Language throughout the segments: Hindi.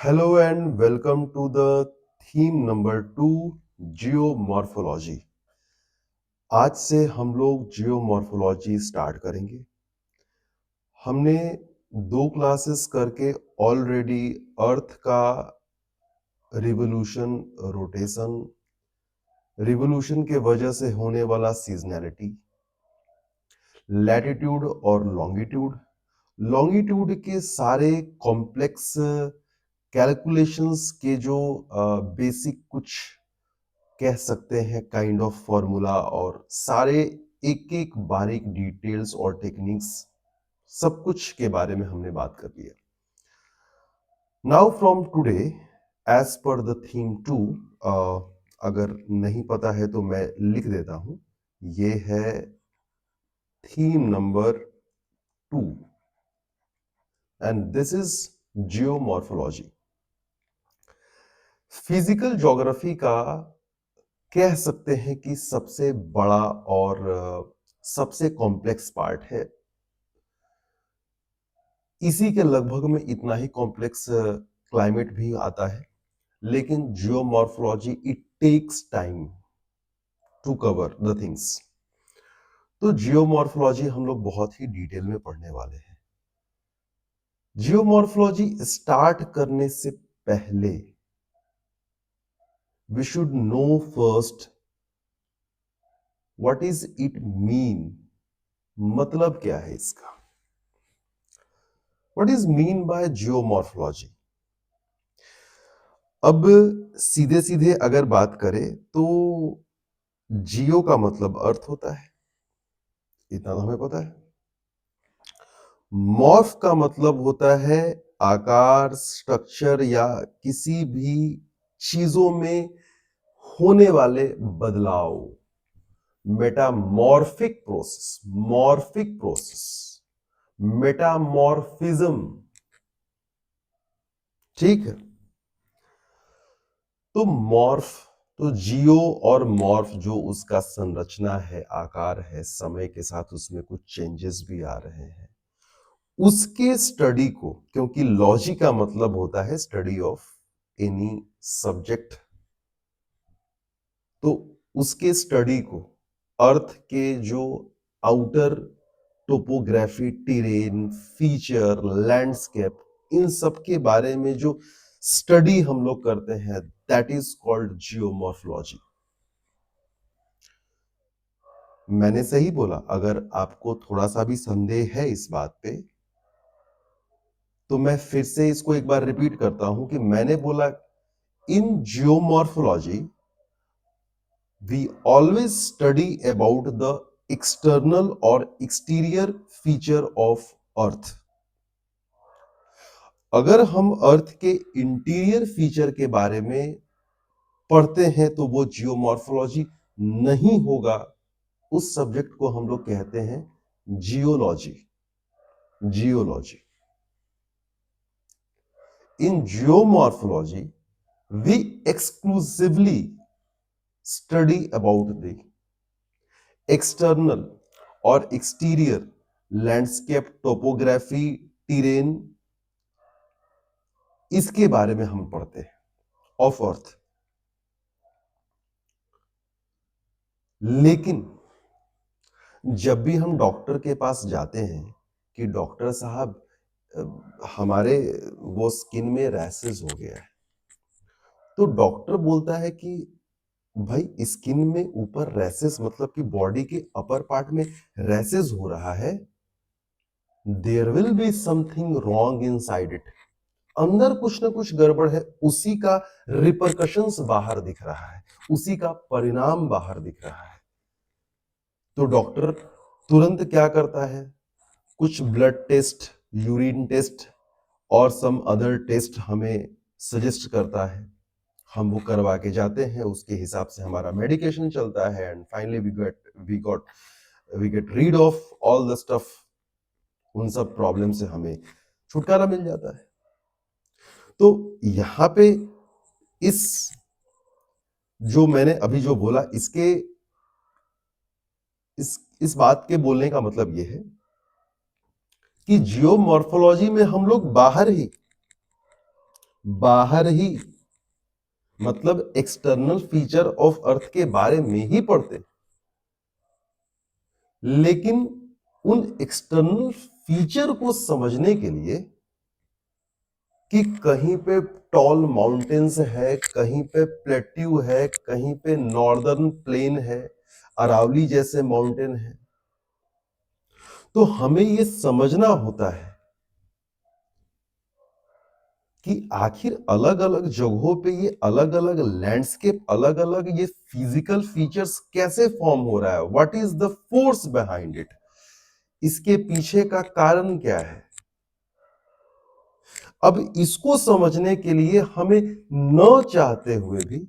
Hello and welcome to the theme number 2 geomorphology. आज से हम लोग जियोमॉर्फोलॉजी स्टार्ट करेंगे। हमने 2 क्लासेस करके ऑलरेडी अर्थ का रिवोल्यूशन, रोटेशन, रिवोल्यूशन के वजह से होने वाला सीजनैलिटी, लैटिट्यूड और लॉन्गिट्यूड, लॉन्गिट्यूड के सारे कॉम्प्लेक्स कैलकुलेशंस के जो बेसिक कुछ कह सकते हैं काइंड ऑफ फॉर्मूला और सारे एक एक बारीक डिटेल्स और टेक्निक्स सब कुछ के बारे में हमने बात कर लिया। Now from today as per the theme 2, अगर नहीं पता है तो मैं लिख देता हूं, ये है theme number 2 and this is geomorphology. Physical geography का कह सकते हैं कि सबसे बड़ा और सबसे कॉम्प्लेक्स पार्ट है। इसी के लगभग में इतना ही कॉम्प्लेक्स क्लाइमेट भी आता है, लेकिन geomorphology it takes time to cover the things. तो जियोमॉर्फोलॉजी हम लोग बहुत ही डिटेल में पढ़ने वाले हैं। जियोमॉर्फोलॉजी स्टार्ट करने से पहले we should know first what is it mean, मतलब क्या है इसका। What is mean by geomorphology. अब सीधे सीधे अगर बात करें तो जियो का मतलब अर्थ होता है, इतना तो हमें पता है। मॉर्फ का मतलब होता है आकार, स्ट्रक्चर या किसी भी चीजों में होने वाले बदलाव। Metamorphic process, morphic process, metamorphism, ठीक है। तो मॉर्फ, तो जियो और मॉर्फ जो उसका संरचना है, आकार है, समय के साथ उसमें कुछ चेंजेस भी आ रहे हैं, उसके स्टडी को, क्योंकि लॉजी का मतलब होता है स्टडी ऑफ एनी सब्जेक्ट, तो उसके स्टडी को अर्थ के जो outer topography, terrain, feature, landscape, इन सब के बारे में जो स्टडी हम लोग करते हैं, दैट इज कॉल्ड जियोमॉर्फोलॉजी। मैंने सही बोला? अगर आपको थोड़ा सा भी संदेह है इस बात पे, तो मैं फिर से इसको एक बार रिपीट करता हूं कि मैंने बोला in geomorphology we always study about the external और एक्सटीरियर फीचर ऑफ अर्थ। अगर हम अर्थ के इंटीरियर फीचर के बारे में पढ़ते हैं तो वो जियोमॉर्फोलॉजी नहीं होगा। उस सब्जेक्ट को हम लोग कहते हैं geology. Geology. In geomorphology we exclusively study about the external और exterior landscape, topography, terrain, इसके बारे में हम पढ़ते हैं ऑफ अर्थ। लेकिन जब भी हम डॉक्टर के पास जाते हैं कि डॉक्टर साहब हमारे वो स्किन में रैसेस हो गया है, तो डॉक्टर बोलता है कि भाई स्किन में ऊपर रैसेस मतलब कि बॉडी के अपर पार्ट में रैसेस हो रहा है, there will be something wrong inside it. अंदर कुछ ना कुछ गड़बड़ है, उसी का रिपरकशंस बाहर दिख रहा है, उसी का परिणाम बाहर दिख रहा है। तो डॉक्टर तुरंत क्या करता है, कुछ ब्लड टेस्ट, यूरिन टेस्ट और सम अदर टेस्ट हमें सजेस्ट करता है। हम वो करवा के जाते हैं, उसके हिसाब से हमारा मेडिकेशन चलता है and finally we get rid of all the stuff. उन सब प्रॉब्लम से हमें छुटकारा मिल जाता है। तो यहां पे इस जो मैंने अभी जो बोला, इस बात के बोलने का मतलब यह है कि जियोमॉर्फोलॉजी में हम लोग बाहर ही बाहर ही, मतलब एक्सटर्नल फीचर ऑफ अर्थ के बारे में ही पढ़ते, लेकिन उन एक्सटर्नल फीचर को समझने के लिए कि कहीं पे टॉल माउंटेन्स है, कहीं पे प्लेट्यू है, कहीं पे नॉर्दर्न प्लेन है, अरावली जैसे माउंटेन है, तो हमें ये समझना होता है कि आखिर अलग अलग जगहों पे ये अलग अलग लैंडस्केप, अलग अलग ये फिजिकल फीचर्स कैसे फॉर्म हो रहा है, what is the force behind it, इसके पीछे का कारण क्या है। अब इसको समझने के लिए हमें न चाहते हुए भी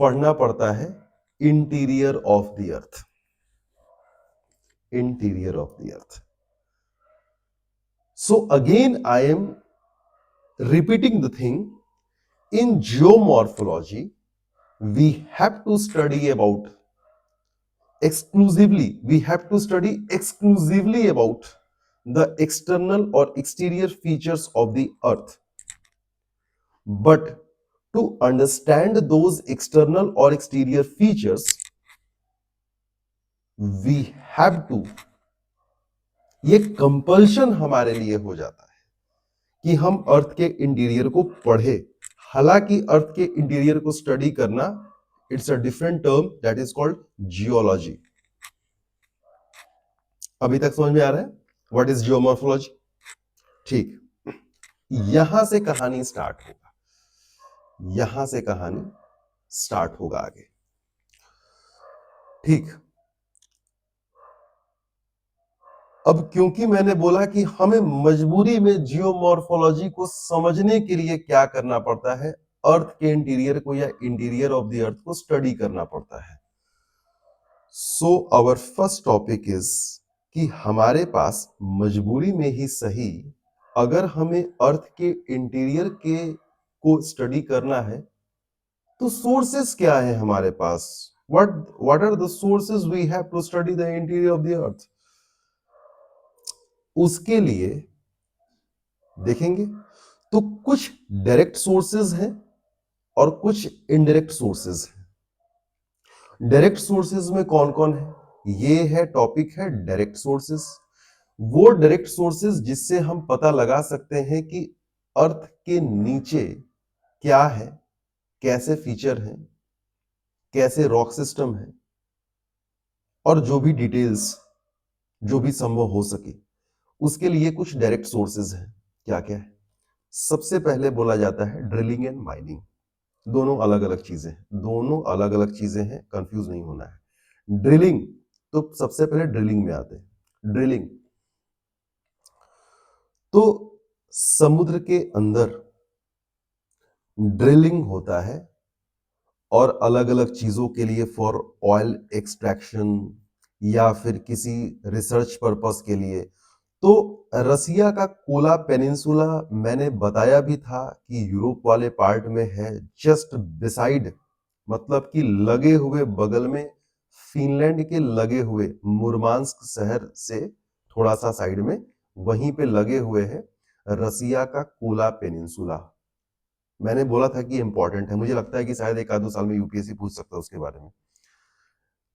पढ़ना पड़ता है interior of the earth, interior of the earth. So again I am repeating the thing, in geomorphology we have to study about exclusively about the external or exterior features of the earth, but to understand those external or exterior features we have to, ये कंपल्शन हमारे लिए हो जाता है कि हम अर्थ के इंटीरियर को पढ़े। हालांकि अर्थ के इंटीरियर को स्टडी करना, it's a different term that is called geology. अभी तक समझ में आ रहा है व्हाट इज जियोमॉर्फोलॉजी? ठीक, यहां से कहानी स्टार्ट होगा, यहां से कहानी स्टार्ट होगा आगे। ठीक, अब क्योंकि मैंने बोला कि हमें मजबूरी में जियोमॉर्फोलॉजी को समझने के लिए क्या करना पड़ता है, अर्थ के इंटीरियर को या इंटीरियर ऑफ द अर्थ को स्टडी करना पड़ता है। So our first topic is कि हमारे पास मजबूरी में ही सही, अगर हमें अर्थ के इंटीरियर के को स्टडी करना है तो सोर्सेस क्या है हमारे पास, what are the sources we have to study the interior of the earth. उसके लिए देखेंगे तो कुछ डायरेक्ट सोर्सेज हैं और कुछ इनडायरेक्ट सोर्सेज हैं। डायरेक्ट सोर्सेज में कौन कौन है, ये है टॉपिक है डायरेक्ट सोर्सेज। वो डायरेक्ट सोर्सेज जिससे हम पता लगा सकते हैं कि अर्थ के नीचे क्या है, कैसे फीचर हैं, कैसे रॉक सिस्टम है, और जो भी डिटेल्स जो भी संभव हो सके, उसके लिए कुछ डायरेक्ट सोर्सेज हैं। क्या क्या है? सबसे पहले बोला जाता है ड्रिलिंग एंड माइनिंग। दोनों अलग अलग चीजें हैं, दोनों अलग अलग चीजें हैं, कंफ्यूज नहीं होना है। ड्रिलिंग, तो सबसे पहले ड्रिलिंग में आते हैं। ड्रिलिंग तो समुद्र के अंदर ड्रिलिंग होता है, और अलग अलग चीजों के लिए, फॉर ऑयल एक्सट्रैक्शन या फिर किसी रिसर्च पर्पस के लिए। तो रसिया का कोला पेनिनसुला मैंने बताया भी था कि यूरोप वाले पार्ट में है, जस्ट बिसाइड, मतलब कि लगे हुए बगल में, फिनलैंड के लगे हुए मुर्मांस्क शहर से थोड़ा सा साइड में, वहीं पे लगे हुए है रसिया का कोला पेनिनसुला। मैंने बोला था कि इंपॉर्टेंट है, मुझे लगता है कि शायद एक आध दो साल में यूपीएससी पूछ सकता है उसके बारे में।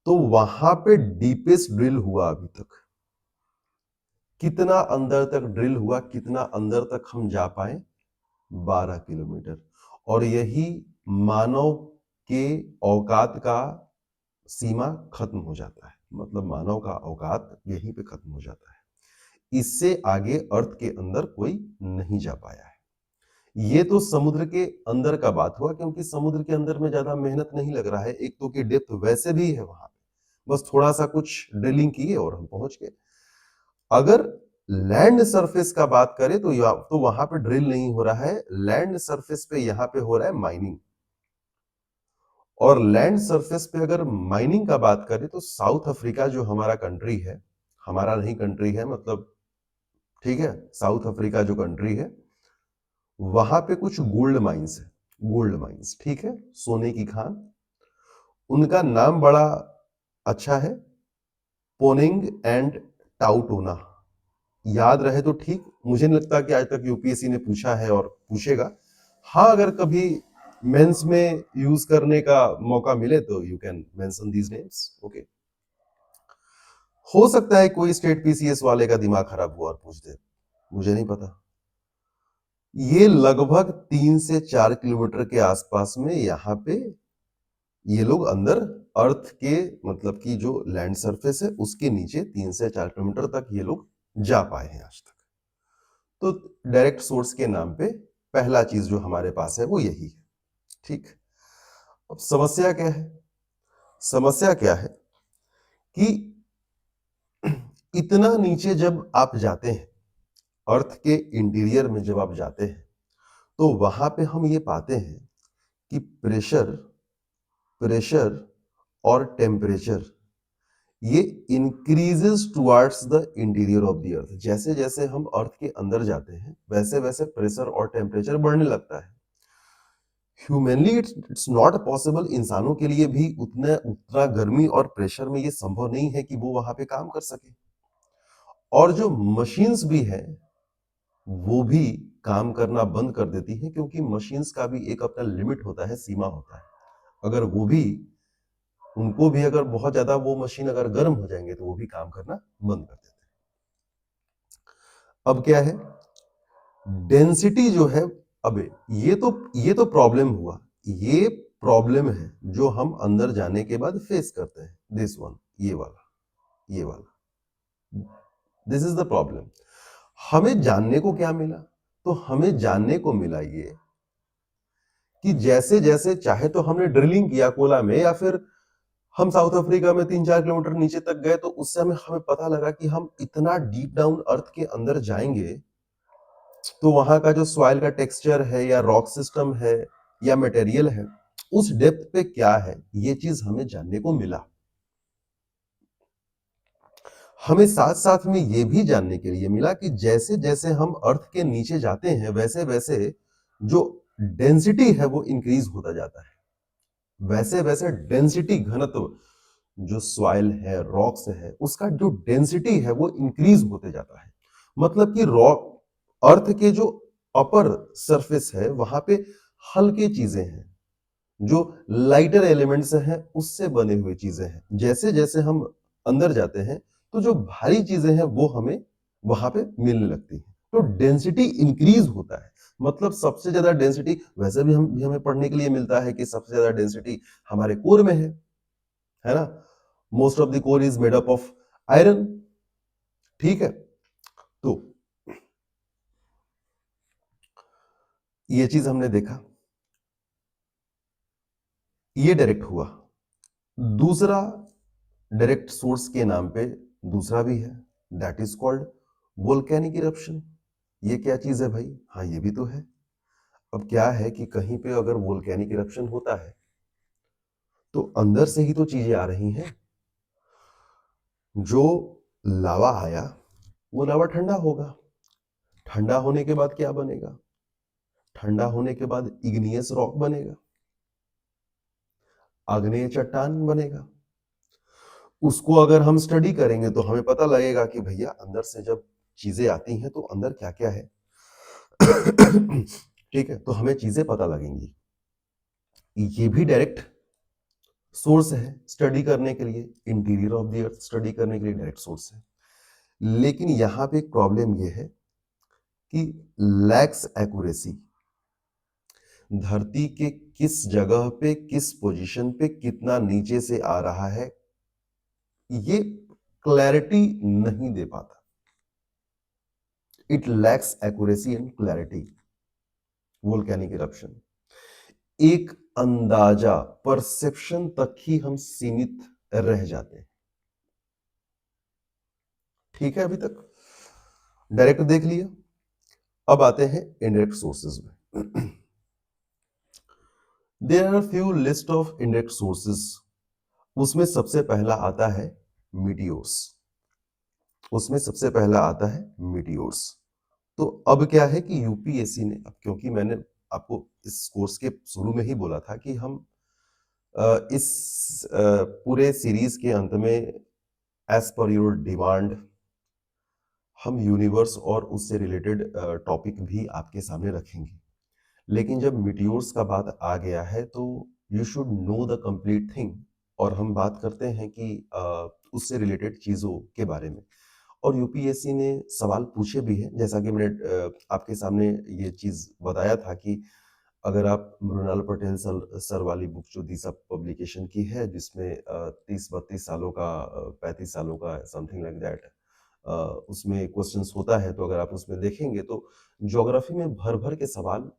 तो वहां पे डीपेस्ट ड्रिल हुआ अभी तक। कितना अंदर तक ड्रिल हुआ, कितना अंदर तक हम जा पाए? 12 किलोमीटर। और यही मानव के औकात का सीमा खत्म हो जाता है, मतलब मानव का औकात यहीं पे खत्म हो जाता है। इससे आगे अर्थ के अंदर कोई नहीं जा पाया है। ये तो समुद्र के अंदर का बात हुआ, क्योंकि समुद्र के अंदर में ज्यादा मेहनत नहीं लग रहा है, एक तो की डेप्थ वैसे भी है वहां पे, बस थोड़ा सा कुछ ड्रिलिंग किए और हम पहुंच गए। अगर लैंड सरफेस का बात करें तो वहां पे ड्रिल नहीं हो रहा है, लैंड सरफेस पे यहां पे हो रहा है माइनिंग। और लैंड सरफेस पे अगर माइनिंग का बात करें तो साउथ अफ्रीका जो हमारा कंट्री है, हमारा नहीं कंट्री है मतलब, ठीक है, साउथ अफ्रीका जो कंट्री है, वहां पे कुछ गोल्ड माइंस है, गोल्ड माइंस, ठीक है, सोने की खान। उनका नाम बड़ा अच्छा है, पोनिंग एंड टाउटोना। याद रहे तो ठीक, मुझे नहीं लगता कि आज तक यूपीएससी ने पूछा है और पूछेगा। हाँ, अगर कभी मेंस में यूज करने का मौका मिले तो you can mention these names. Okay, हो सकता है कोई स्टेट पीसीएस वाले का दिमाग खराब हुआ और पूछ दे, मुझे नहीं पता। ये लगभग 3 से 4 किलोमीटर के आसपास में यहाँ पे ये लोग अंदर अर्थ के, मतलब कि जो लैंड सरफेस है उसके नीचे 3 से 4 किलोमीटर तक ये लोग जा पाए हैं आज तक। तो डायरेक्ट सोर्स के नाम पे पहला चीज जो हमारे पास है वो यही है। ठीक, अब समस्या क्या है? समस्या क्या है कि इतना नीचे जब आप जाते हैं, अर्थ के इंटीरियर में जब आप जाते हैं, तो वहां पे हम ये पाते हैं कि प्रेशर प्रेशर और टेम्परेचर ये increases towards the interior of the अर्थ। जैसे जैसे हम अर्थ के अंदर जाते हैं वैसे वैसे प्रेशर और टेम्परेचर बढ़ने लगता है। ह्यूमनली इट्स नॉट पॉसिबल, इंसानों के लिए भी उतना उतना गर्मी और प्रेशर में ये संभव नहीं है कि वो वहां पे काम कर सके। और जो मशीन्स भी है वो भी काम करना बंद कर देती हैं, क्योंकि मशीन्स का भी एक अपना लिमिट होता है, सीमा होता है। अगर वो भी, उनको भी अगर बहुत ज्यादा वो मशीन अगर गर्म हो जाएंगे तो वो भी काम करना बंद कर देते हैं। अब क्या है, डेंसिटी जो है, अब ये तो प्रॉब्लम हुआ, ये प्रॉब्लम है जो हम अंदर जाने के बाद फेस करते हैं। दिस वन, ये वाला दिस इज द प्रॉब्लम। हमें जानने को क्या मिला? तो हमें जानने को मिला ये कि जैसे जैसे, चाहे तो हमने ड्रिलिंग किया कोला में, या फिर हम साउथ अफ्रीका में 3-4 किलोमीटर नीचे तक गए, तो उससे हमें पता लगा कि हम इतना डीप डाउन अर्थ के अंदर जाएंगे तो वहां का जो सॉइल का टेक्सचर है या रॉक सिस्टम है या मटेरियल है, उस डेप्थ पे क्या है, ये चीज हमें जानने को मिला। हमें साथ साथ में ये भी जानने के लिए मिला कि जैसे जैसे हम अर्थ के नीचे जाते हैं वैसे वैसे जो डेंसिटी है वो इंक्रीज होता जाता है। वैसे वैसे डेंसिटी, घनत्व, जो सॉइल है, रॉक्स है, उसका जो डेंसिटी है वो इंक्रीज होते जाता है। मतलब कि रॉक, अर्थ के जो अपर सरफेस है वहां पे हल्के चीजें हैं, जो लाइटर एलिमेंट्स हैं उससे बने हुए चीजें हैं। जैसे जैसे हम अंदर जाते हैं तो जो भारी चीजें हैं वो हमें वहां पे मिलने लगती हैं, तो डेंसिटी इंक्रीज होता है। मतलब सबसे ज्यादा डेंसिटी, वैसे भी हमें पढ़ने के लिए मिलता है कि सबसे ज्यादा डेंसिटी हमारे कोर में है ना? Most of the core is made up of iron. ठीक है, तो ये चीज हमने देखा, ये डायरेक्ट हुआ। दूसरा डायरेक्ट सोर्स के नाम पे दूसरा भी है, that is called volcanic eruption. ये क्या चीज है भाई? हाँ, ये भी तो है। अब क्या है कि कहीं पे अगर वोल्केनिक इरप्शन होता है तो अंदर से ही तो चीजें आ रही हैं। जो लावा आया वो लावा ठंडा होगा, ठंडा होने के बाद क्या बनेगा? ठंडा होने के बाद इग्नियस रॉक बनेगा, आग्नेय चट्टान बनेगा। उसको अगर हम स्टडी करेंगे तो हमें पता लगेगा कि भैया अंदर से जब चीजें आती हैं तो अंदर क्या क्या है। ठीक है, तो हमें चीजें पता लगेंगी। ये भी डायरेक्ट सोर्स है स्टडी करने के लिए, interior of the earth study करने के लिए डायरेक्ट सोर्स है। लेकिन यहां पे एक प्रॉब्लम ये है कि लैक्स एक्यूरेसी। धरती के किस जगह पे, किस पोजीशन पे कितना नीचे से आ रहा है, ये क्लैरिटी नहीं दे पाता। It lacks accuracy and clarity. Volcanic eruption एक अंदाजा, परसेप्शन तक ही हम सीमित रह जाते हैं। ठीक है, अभी तक डायरेक्ट देख लिया। अब आते हैं इनडायरेक्ट सोर्सेज में। There are few list of indirect sources. उसमें सबसे पहला आता है मीटियोर्स। उसमें सबसे पहला आता है मीटियोर्स। तो अब क्या है कि यूपीएससी ने, अब क्योंकि मैंने आपको इस कोर्स के शुरू में ही बोला था कि हम इस पूरे सीरीज के अंत में, एज पर योर डिमांड, हम यूनिवर्स और उससे रिलेटेड टॉपिक भी आपके सामने रखेंगे। लेकिन जब मीटियोर्स का बात आ गया है तो you should know the complete thing, और हम बात करते हैं कि उससे रिलेटेड चीज़ों के बारे में। और यूपीएससी ने सवाल पूछे भी हैं, जैसा कि मैंने आपके सामने ये चीज़ बताया था कि अगर आप मृणाल पटेल सर वाली बुक जो दिशा पब्लिकेशन की है, जिसमें 30-32 सालों का 35 सालों का समथिंग लाइक दैट, उसमें क्वेश्चंस होता है, तो अगर आप उसमें देखेंगे तो ज्योग्राफी में भर-भर के सवाल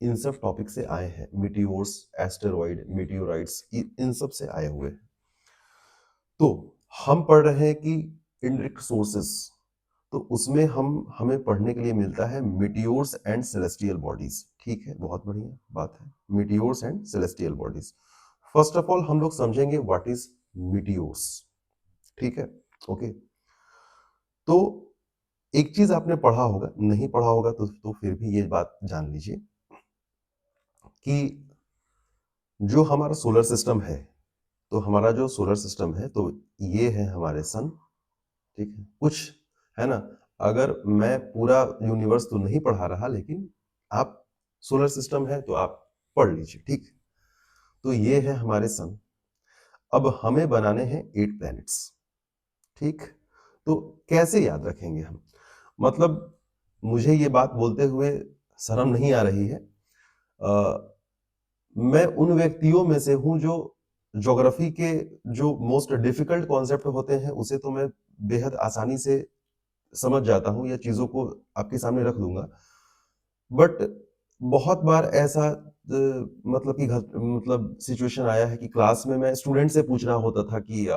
इन सब टॉपिक से आए हैं। मीटियोर्स, एस्टेरॉइड, मीटियोराइट्स, इन सब से आए हुए हैं। तो हम पढ़ रहे हैं कि इनडायरेक्ट सोर्सेस, तो उसमें हमें पढ़ने के लिए मिलता है मीटियोर्स एंड सेलेस्टियल बॉडीज। ठीक है, बहुत बढ़िया बात है, meteors and celestial bodies. First of all हम लोग समझेंगे व्हाट इज मीटियोर्स। ठीक है, ओके। तो एक चीज आपने पढ़ा होगा, नहीं पढ़ा होगा तो फिर भी ये बात जान लीजिए कि जो हमारा सोलर सिस्टम है, तो हमारा जो सोलर सिस्टम है, तो ये है हमारे सन। ठीक है, कुछ है ना। अगर मैं पूरा यूनिवर्स तो नहीं पढ़ा रहा, लेकिन आप सोलर सिस्टम है तो आप पढ़ लीजिए। ठीक, तो ये है हमारे सन। अब हमें बनाने हैं 8 प्लैनेट्स। ठीक, तो कैसे याद रखेंगे हम? मतलब मुझे ये बात बोलते हुए शर्म नहीं आ रही है। मैं उन व्यक्तियों में से हूं जो ज्योग्राफी के जो मोस्ट डिफिकल्ट कॉन्सेप्ट होते हैं उसे तो मैं बेहद आसानी से समझ जाता हूँ, या चीजों को आपके सामने रख दूंगा। बट बहुत बार ऐसा मतलब कि मतलब सिचुएशन आया है कि क्लास में मैं स्टूडेंट से पूछना होता था कि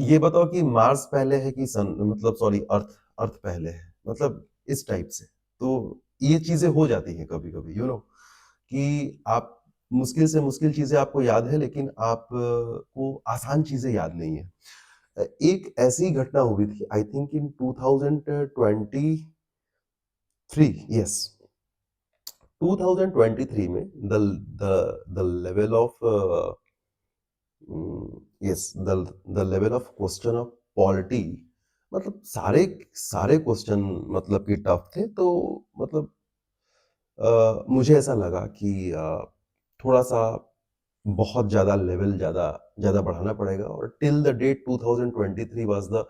ये बताओ कि मार्स पहले है कि सन, मतलब सॉरी, अर्थ अर्थ पहले है, मतलब इस टाइप से। तो ये चीजें हो जाती हैं कभी कभी, कि आप मुश्किल से मुश्किल चीजें आपको याद है, लेकिन आप को आसान चीजें याद नहीं है। एक ऐसी घटना हुई थी, आई थिंक इन 2023, यस, 2023 में the level of yes the level of question of polity, मतलब सारे सारे क्वेश्चन मतलब कि टफ थे। तो मतलब मुझे ऐसा लगा कि थोड़ा सा बहुत ज्यादा लेवल ज्यादा ज्यादा बढ़ाना पड़ेगा, और till the date 2023 was the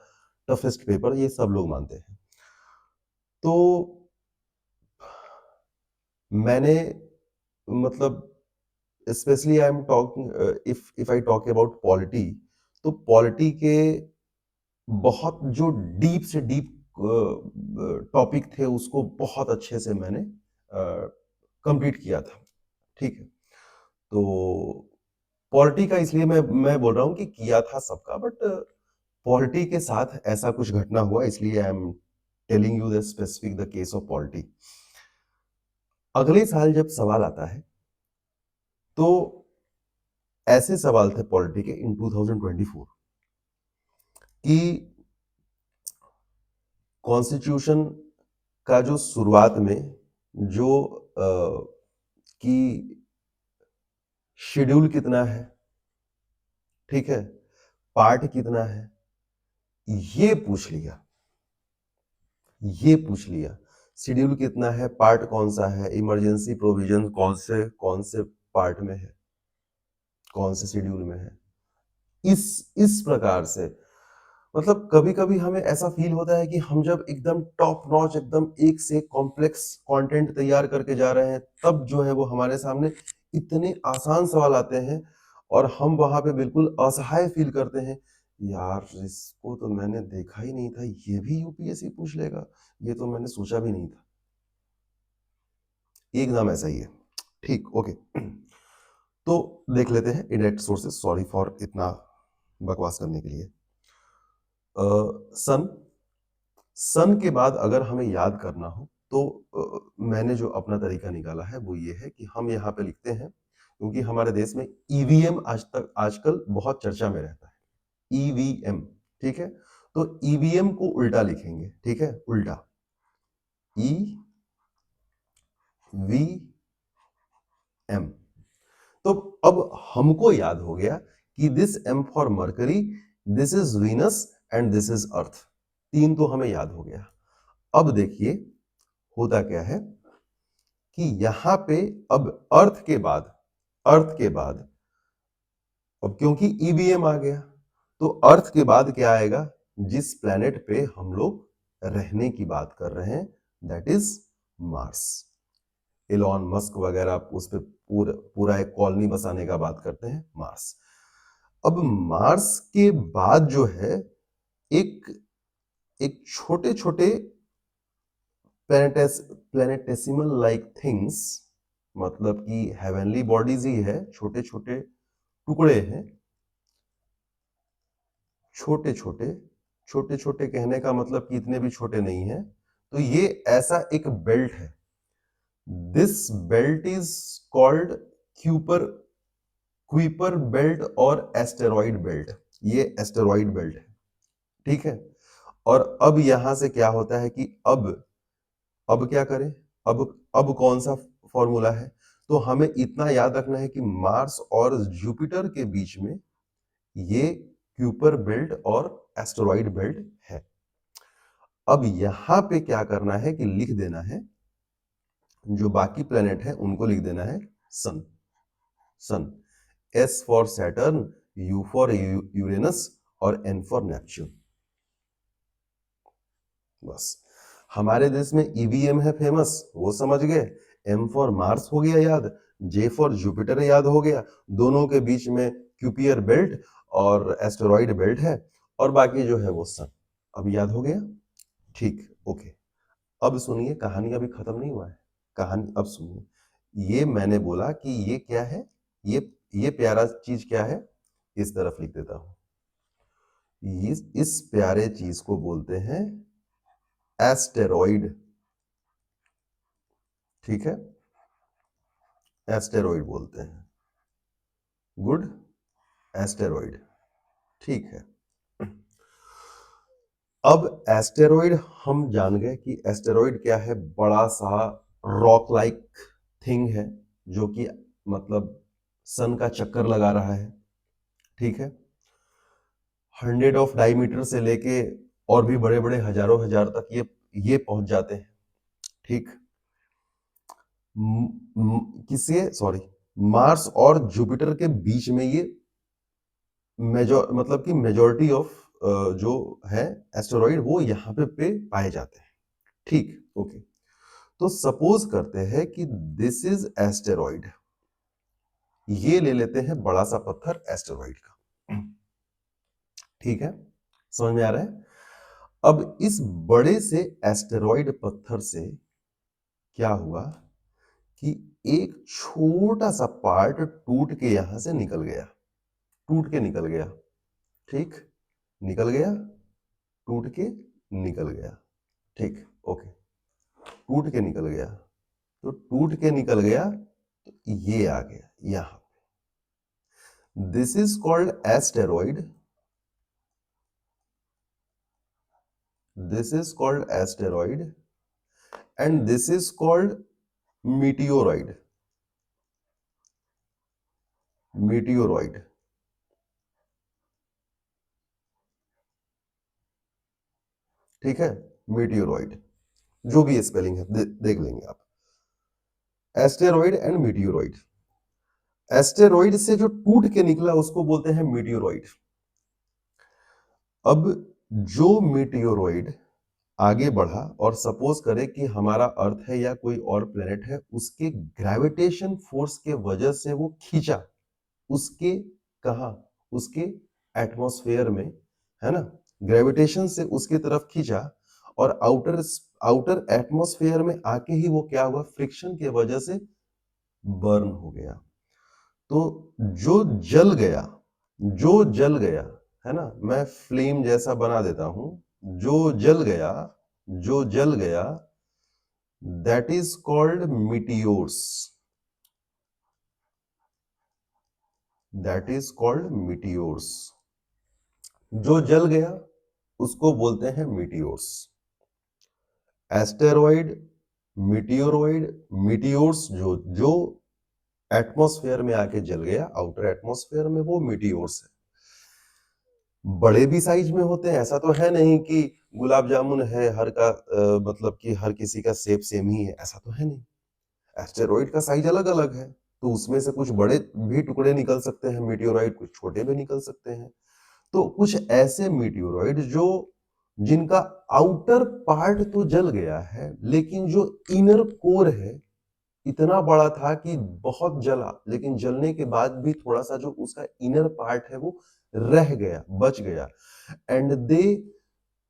toughest paper, ये सब लोग मानते हैं। तो मैंने मतलब specially I am talking, if I talk about polity, तो पॉलिटी के बहुत जो डीप से डीप टॉपिक थे उसको बहुत अच्छे से मैंने कंप्लीट किया था। ठीक है, तो पॉलिटी का इसलिए मैं बोल रहा हूँ कि किया था सबका, बट पॉलिटी के साथ ऐसा कुछ घटना हुआ, इसलिए I am telling you the specific the case of polity. अगले साल जब सवाल आता है, तो ऐसे सवाल थे पॉलिटी के इन 2024 कि कॉन्स्टिट्यूशन का जो शुरुआत में जो कि शेड्यूल कितना है, ठीक है, पार्ट कितना है, ये पूछ लिया। ये पूछ लिया शेड्यूल कितना है, पार्ट कौन सा है, इमरजेंसी प्रोविजन कौन से पार्ट में है, कौन से शेड्यूल में है, इस प्रकार से। मतलब कभी कभी हमें ऐसा फील होता है कि हम जब एकदम टॉप नॉच, एकदम एक से एक कॉम्प्लेक्स कंटेंट तैयार करके जा रहे हैं, तब जो है वो हमारे सामने इतने आसान सवाल आते हैं, और हम वहां पे बिल्कुल असहाय फील करते हैं। यार, इसको तो मैंने देखा ही नहीं था, ये भी यूपीएससी पूछ लेगा, ये तो मैंने सोचा भी नहीं था। एकदम ऐसा ही है। ठीक, ओके। तो देख लेते हैं इंडायरेक्ट सोर्सेस। सॉरी फॉर इतना बकवास करने के लिए। सन, सन के बाद अगर हमें याद करना हो तो मैंने जो अपना तरीका निकाला है वो ये है कि हम यहाँ पे लिखते हैं, क्योंकि हमारे देश में ईवीएम आजकल बहुत चर्चा में रहता है। ईवीएम, ठीक है, तो ईवीएम को उल्टा लिखेंगे। ठीक है, उल्टा, ई वी एम। तो अब हमको याद हो गया कि this M for Mercury, this is Venus, and this is Earth. 3 तो हमें याद हो गया। अब देखिए होता क्या है कि यहां पे अब अर्थ के बाद अब क्योंकि ईवीएम आ गया, तो अर्थ के बाद क्या आएगा? जिस प्लेनेट पे हम लोग रहने की बात कर रहे हैं, that is Mars. Elon Musk वगैरह उस पे पूरा एक कॉलोनी बसाने का बात करते हैं, मार्स। अब मार्स के बाद जो है एक एक छोटे-छोटे प्लैनेटेसिमल लाइक थिंग्स, मतलब कि हेवनली बॉडीज ही है, छोटे-छोटे टुकड़े हैं, छोटे-छोटे, छोटे-छोटे कहने का मतलब कि इतने भी छोटे नहीं हैं। तो ये ऐसा एक बेल्ट है। This belt is called Kuiper Kuiper belt और एस्टेरॉइड बेल्ट। ये एस्टेरॉइड बेल्ट है, ठीक है। और अब यहां से क्या होता है कि अब क्या करें? अब कौन सा फॉर्मूला है? तो हमें इतना याद रखना है कि मार्स और जुपिटर के बीच में ये क्यूपर बेल्ट और एस्टेरॉइड बेल्ट है। अब यहां पे क्या करना है कि लिख देना है, जो बाकी प्लेनेट है उनको लिख देना है sun. Sun, S for Saturn, U for Uranus और एन फॉर नेपच्यून। बस। हमारे देश में ईवीएम है फेमस, वो समझ गए। एम फॉर मार्स हो गया याद, जे फॉर जुपिटर याद हो गया, दोनों के बीच में क्यूपियर बेल्ट और एस्टेरॉइड बेल्ट है, और बाकी जो है वो सन। अब याद हो गया? ठीक, ओके। अब सुनिए, कहानी अभी खत्म नहीं हुआ है। कहानी अब सुनिए। ये मैंने बोला कि ये क्या है, ये प्यारा चीज क्या है, इस तरफ लिख देता हूं। इस प्यारे चीज को बोलते हैं एस्टेरॉइड, ठीक है। एस्टेरॉइड बोलते हैं। गुड, एस्टेरॉइड, ठीक है। अब एस्टेरॉइड हम जान गए कि एस्टेरॉइड क्या है, बड़ा सा रॉक लाइक थिंग है, जो कि मतलब सन का चक्कर लगा रहा है, ठीक है। 100 ऑफ डायमीटर से लेके और भी बड़े बड़े हजारों हजार तक ये पहुंच जाते हैं, ठीक। किसके, सॉरी, मार्स और जुपिटर के बीच में ये मतलब कि मेजॉरिटी ऑफ जो है एस्टेरॉइड वो यहाँ पे पाए जाते हैं, ठीक, ओके। तो सपोज करते हैं कि दिस इज एस्टेरॉइड, ये ले लेते हैं बड़ा सा पत्थर एस्टेरॉइड का, ठीक है, समझ में आ रहा है? अब इस बड़े से एस्टेरॉइड पत्थर से क्या हुआ कि एक छोटा सा पार्ट टूट के यहां से निकल गया, टूट के निकल गया, ठीक, निकल गया, टूट के निकल गया, ठीक, ओके। टूट के निकल गया, तो टूट के निकल गया, तो ये आ गया यहां। This is called asteroid, this is called asteroid, and this is called meteoroid, meteoroid, ठीक है, मीटियोरॉइड, जो भी स्पेलिंग है देख लेंगे आप। Asteroid and meteoroid. एस्टेरॉइड से जो टूट के निकला उसको बोलते हैं मीटियोरॉइड। अब जो मीटियोरॉइड आगे बढ़ा और सपोज करें कि हमारा अर्थ है या कोई और प्लेनेट है, उसके ग्रेविटेशन फोर्स के वजह से वो खींचा, उसके कहा, उसके एटमॉस्फेयर में, है ना, ग्रेविटेशन से उसकी तरफ खींचा, और आउटर आउटर एटमॉस्फेयर में आके ही वो क्या हुआ, फ्रिक्शन के वजह से बर्न हो गया। तो जो जल गया, जो जल गया, है ना, मैं फ्लेम जैसा बना देता हूं, जो जल गया, जो जल गया, that is called meteors, that is called meteors. जो जल गया उसको बोलते हैं मीटियोर्स। एस्टेरॉइड, मीटियोरॉइड, मीटियोर्स, जो जो एटमॉस्फेयर में आके जल गया, आउटर एटमॉस्फेयर में, वो मीटियोर्स है। बड़े भी साइज में होते हैं, ऐसा तो है नहीं कि गुलाब जामुन है हर का मतलब कि हर किसी का शेप सेम ही है, ऐसा तो है नहीं। एस्टेरॉइड का साइज अलग-अलग है, तो उसमें से कुछ बड़े भी टुकड़े निकल सकते हैं मेटेओराइट, कुछ छोटे भी निकल सकते हैं। तो कुछ ऐसे मेटेओराइट जो जिनका आउटर पार्ट तो जल गया है, लेकिन जो इनर कोर है, इतना बड़ा था कि बहुत जला, लेकिन जलने के बाद भी थोड़ा-सा जो उसका इनर पार्ट है वो रह गया, बच गया and they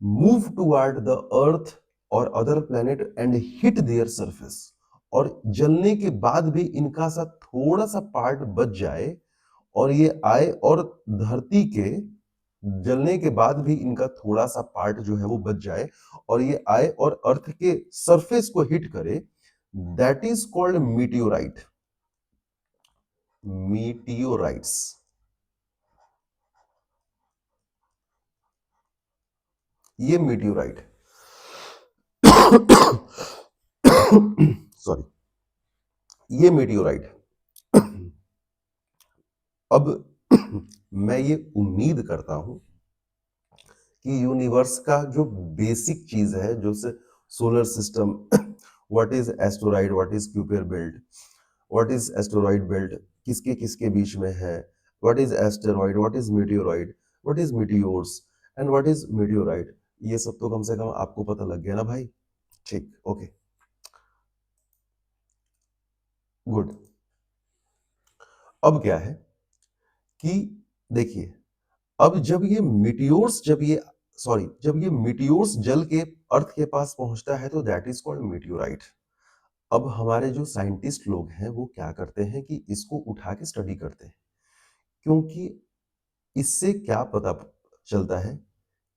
move toward the earth और other planet and hit their surface. और जलने के बाद भी इनका सा थोड़ा सा पार्ट बच जाए और ये आए और धरती के जलने के बाद भी इनका थोड़ा सा पार्ट जो है वो बच जाए और ये आए और अर्थ के सरफेस को हिट करे, that is called meteorite. Meteorites, ये मीटियोराइट सॉरी, ये मीटियोराइट अब मैं ये उम्मीद करता हूं कि यूनिवर्स का जो बेसिक चीज है, जो से solar system, what is asteroid, what is Kuiper belt, what is asteroid belt, किसके किसके बीच में है, what is asteroid, what is meteoroid, what is meteors and what is meteorite, ये सब तो कम से कम आपको पता लग गया ना भाई। ठीक, ओके, गुड। अब क्या है कि देखिए, अब जब ये मीटियोर्स जल के अर्थ के पास पहुंचता है तो दैट इज कॉल्ड मीटियोराइट। अब हमारे जो साइंटिस्ट लोग हैं वो क्या करते हैं कि इसको उठा के स्टडी करते हैं, क्योंकि इससे क्या पता चलता है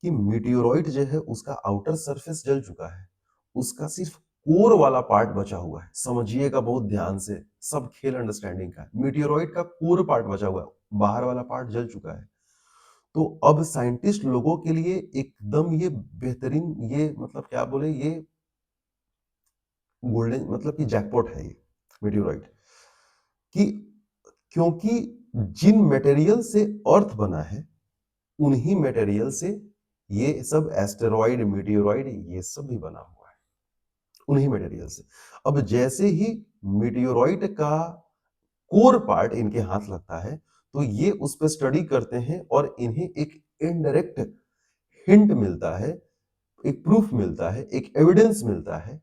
कि मीटियोरॉइड जो है उसका आउटर सरफेस जल चुका है, उसका सिर्फ कोर वाला पार्ट बचा हुआ है। समझिएगा बहुत ध्यान से, सब खेल अंडरस्टैंडिंग का है। मीटियोरॉइड का कोर पार्ट बचा हुआ है, बाहर वाला पार्ट जल चुका है। तो अब साइंटिस्ट लोगों के लिए एकदम ये बेहतरीन, ये मतलब क्या बोले, ये गोल्डन मतलब कि जैकपॉट है ये मीटियोरॉइड, कि क्योंकि जिन मटेरियल से अर्थ बना है उन्हीं मटेरियल से ये सब एस्टेरॉइड, मीटियोरॉइड ये सब भी बना हुआ है, उन्हीं मटेरियल से। अब जैसे ही मीटियोरॉइड का कोर पार्ट इनके हाथ लगता है तो ये उस पर स्टडी करते हैं और इन्हें एक इनडायरेक्ट हिंट मिलता है, एक प्रूफ मिलता है, एक एविडेंस मिलता है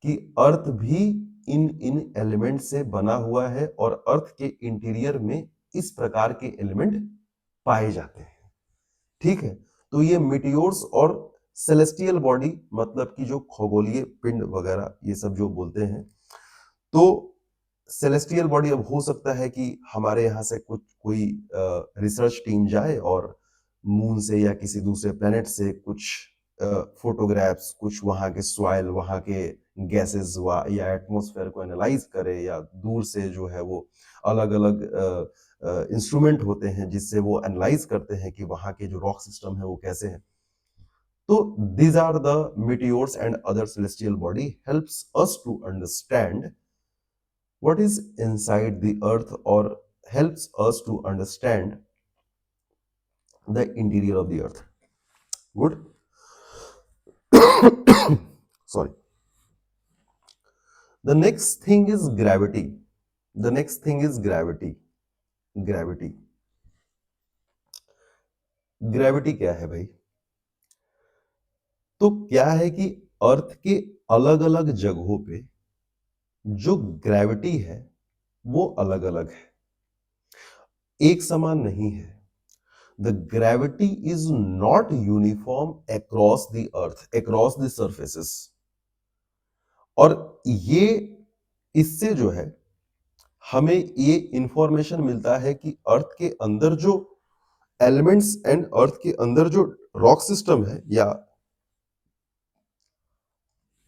कि अर्थ भी इन इन एलिमेंट से बना हुआ है और अर्थ के इंटीरियर में इस प्रकार के एलिमेंट पाए जाते हैं। ठीक है, तो ये मीटियोर्स और सेलेस्टियल बॉडी मतलब कि जो खगोलीय पिंड वगैरह ये सब जो बोलते हैं, तो सेलेस्टियल बॉडी अब हो सकता है कि हमारे यहाँ से कुछ कोई रिसर्च टीम जाए और मून से या किसी दूसरे प्लेनेट से कुछ फोटोग्राफ्स, कुछ वहाँ के सॉइल, वहाँ के गैसेस या एटमॉस्फेयर को एनालाइज करे, या दूर से जो है वो अलग अलग इंस्ट्रूमेंट होते हैं जिससे वो एनालाइज करते हैं कि वहाँ के जो रॉक सिस्टम है वो कैसे हैं। तो these are the meteors and other celestial body helps us to understand what is inside the earth or helps us to understand the interior of the earth. Good. Sorry. The next thing is gravity. The next thing is gravity. Gravity. Gravity क्या है भाई? तो क्या है कि अर्थ के अलग अलग जगहों पे जो ग्रेविटी है वो अलग अलग है, एक समान नहीं है। The gravity is not uniform across the earth, across the surfaces. और ये इससे जो है हमें ये इंफॉर्मेशन मिलता है कि अर्थ के अंदर जो एलिमेंट्स एंड अर्थ के अंदर जो रॉक सिस्टम है या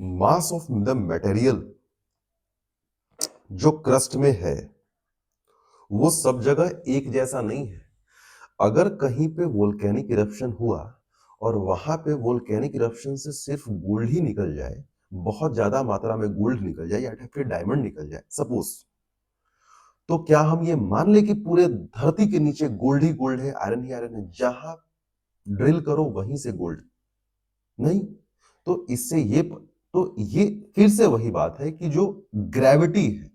मास ऑफ द मटेरियल जो क्रस्ट में है वो सब जगह एक जैसा नहीं है। अगर कहीं पे वोल्केनिक इरप्शन हुआ और वहां पे वोल्केनिक इरप्शन से सिर्फ गोल्ड ही निकल जाए, बहुत ज्यादा मात्रा में गोल्ड निकल जाए या फिर डायमंड निकल जाए सपोज, तो क्या हम ये मान ले कि पूरे धरती के नीचे गोल्ड ही गोल्ड है, आयरन ही आयरन है? जहां ड्रिल करो वहीं से गोल्ड नहीं। तो इससे ये फिर से वही बात है कि जो ग्रेविटी है,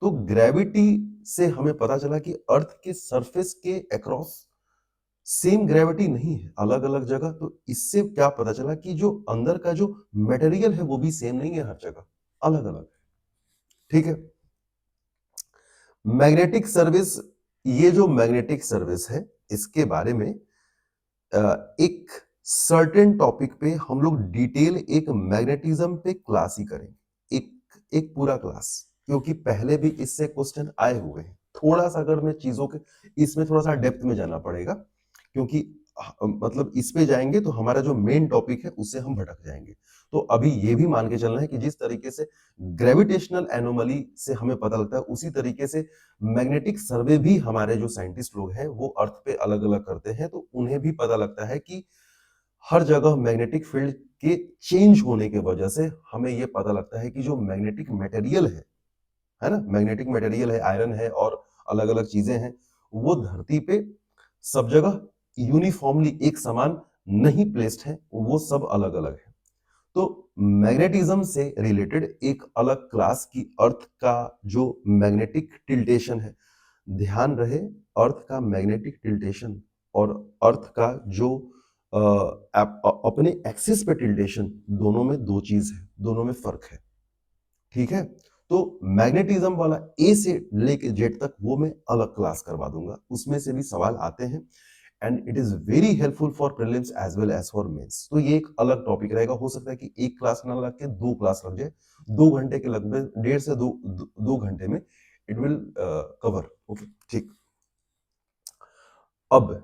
तो ग्रेविटी से हमें पता चला कि अर्थ के सरफेस के अक्रॉस सेम ग्रेविटी नहीं है, अलग अलग जगह। तो इससे क्या पता चला कि जो अंदर का जो मटेरियल है वो भी सेम नहीं है हर जगह, अलग अलग। ठीक है। मैग्नेटिक सर्विस, ये जो मैग्नेटिक सर्विस है इसके बारे में एक सर्टेन टॉपिक पे हम लोग डिटेल एक मैग्नेटिज्म पे क्लास ही करेंगे, एक पूरा क्लास, क्योंकि पहले भी इससे क्वेश्चन आए हुए हैं। थोड़ा सा अगर मैं चीजों के इसमें थोड़ा सा डेप्थ में जाना पड़ेगा, क्योंकि मतलब इस पे जाएंगे तो हमारा जो मेन टॉपिक है उससे हम भटक जाएंगे। तो अभी ये भी मान के चलना है कि जिस तरीके से ग्रेविटेशनल एनोमली से हमें पता लगता है, उसी तरीके से मैग्नेटिक सर्वे भी हमारे जो साइंटिस्ट लोग हैं वो अर्थ पे अलग अलग करते हैं, तो उन्हें भी पता लगता है कि हर जगह मैग्नेटिक फील्ड के चेंज होने की वजह से हमें ये पता लगता है कि जो मैग्नेटिक मटेरियल है ना, मैग्नेटिक मटेरियल है, आयरन है और अलग अलग चीजें हैं, वो धरती पे सब जगह यूनिफॉर्मली एक समान नहीं प्लेस्ड है, वो सब अलग अलग है। तो मैग्नेटिज्म से रिलेटेड एक अलग क्लास की अर्थ का जो मैग्नेटिक टिल्टेशन है, ध्यान रहे अर्थ का मैग्नेटिक टिल्टेशन और अर्थ का जो अपने एक्सिस पे टिल्टेशन, दोनों में दो चीज है, दोनों में फर्क है। ठीक है। तो मैग्नेटिज्म वाला ए से लेके जेड तक वो मैं अलग क्लास करवा दूंगा, उसमें से भी सवाल आते हैं and it is very helpful for prelims as well as for mains. तो ये एक अलग टॉपिक रहेगा, हो सकता है कि एक क्लास ना लग के दो क्लास लग जाए, 2 घंटे के लगभग, 1.5 से 2 घंटे में इट विल कवर। ओके ठीक। अब